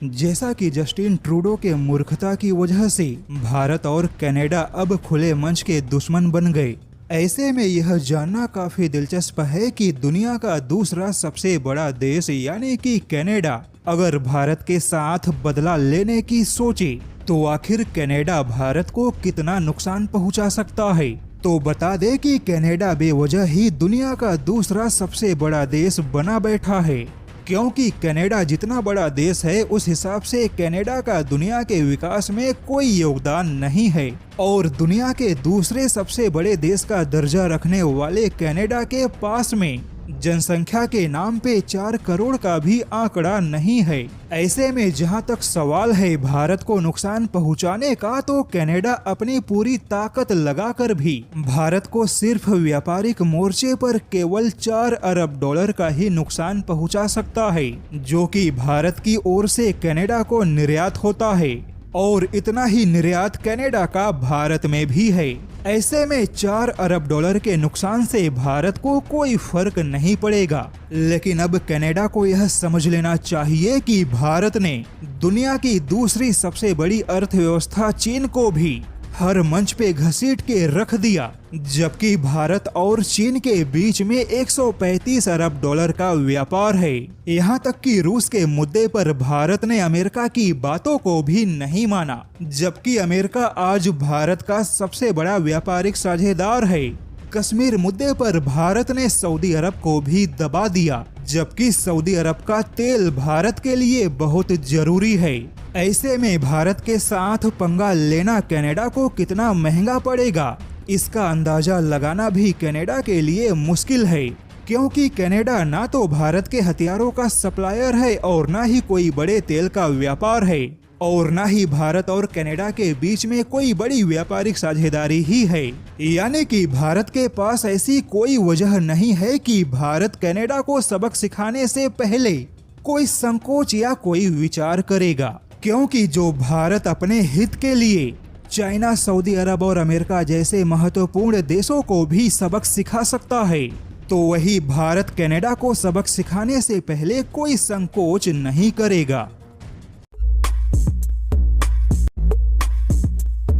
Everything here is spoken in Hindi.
जैसा कि जस्टिन ट्रूडो के मूर्खता की वजह से भारत और कनाडा अब खुले मंच के दुश्मन बन गए। ऐसे में यह जानना काफी दिलचस्प है कि दुनिया का दूसरा सबसे बड़ा देश यानी कि कनाडा अगर भारत के साथ बदला लेने की सोचे तो आखिर कनाडा भारत को कितना नुकसान पहुंचा सकता है। तो बता दे कि कनाडा बेवजह ही दुनिया का दूसरा सबसे बड़ा देश बना बैठा है, क्योंकि कनाडा जितना बड़ा देश है उस हिसाब से कनाडा का दुनिया के विकास में कोई योगदान नहीं है और दुनिया के दूसरे सबसे बड़े देश का दर्जा रखने वाले कनाडा के पास में जनसंख्या के नाम पे 4 करोड़ का भी आंकड़ा नहीं है। ऐसे में जहां तक सवाल है भारत को नुकसान पहुंचाने का, तो कनाडा अपनी पूरी ताकत लगाकर भी भारत को सिर्फ व्यापारिक मोर्चे पर केवल 4 अरब डॉलर का ही नुकसान पहुंचा सकता है, जो कि भारत की ओर से कनाडा को निर्यात होता है और इतना ही निर्यात कनाडा का भारत में भी है। ऐसे में 4 अरब डॉलर के नुकसान से भारत को कोई फर्क नहीं पड़ेगा। लेकिन अब कनाडा को यह समझ लेना चाहिए कि भारत ने दुनिया की दूसरी सबसे बड़ी अर्थव्यवस्था चीन को भी हर मंच पे घसीट के रख दिया, जबकि भारत और चीन के बीच में 135 अरब डॉलर का व्यापार है। यहाँ तक कि रूस के मुद्दे पर भारत ने अमेरिका की बातों को भी नहीं माना, जबकि अमेरिका आज भारत का सबसे बड़ा व्यापारिक साझेदार है। कश्मीर मुद्दे पर भारत ने सऊदी अरब को भी दबा दिया, जबकि सऊदी अरब का तेल भारत के लिए बहुत जरूरी है। ऐसे में भारत के साथ पंगा लेना कनाडा को कितना महंगा पड़ेगा, इसका अंदाजा लगाना भी कनाडा के लिए मुश्किल है, क्योंकि कनाडा ना तो भारत के हथियारों का सप्लायर है और ना ही कोई बड़े तेल का व्यापार है और ना ही भारत और कनाडा के बीच में कोई बड़ी व्यापारिक साझेदारी ही है। यानी कि भारत के पास ऐसी कोई वजह नहीं है कि भारत कनाडा को सबक सिखाने से पहले कोई संकोच या कोई विचार करेगा, क्योंकि जो भारत अपने हित के लिए चाइना, सऊदी अरब और अमेरिका जैसे महत्वपूर्ण देशों को भी सबक सिखा सकता है, तो वही भारत कनाडा को सबक सिखाने से पहले कोई संकोच नहीं करेगा।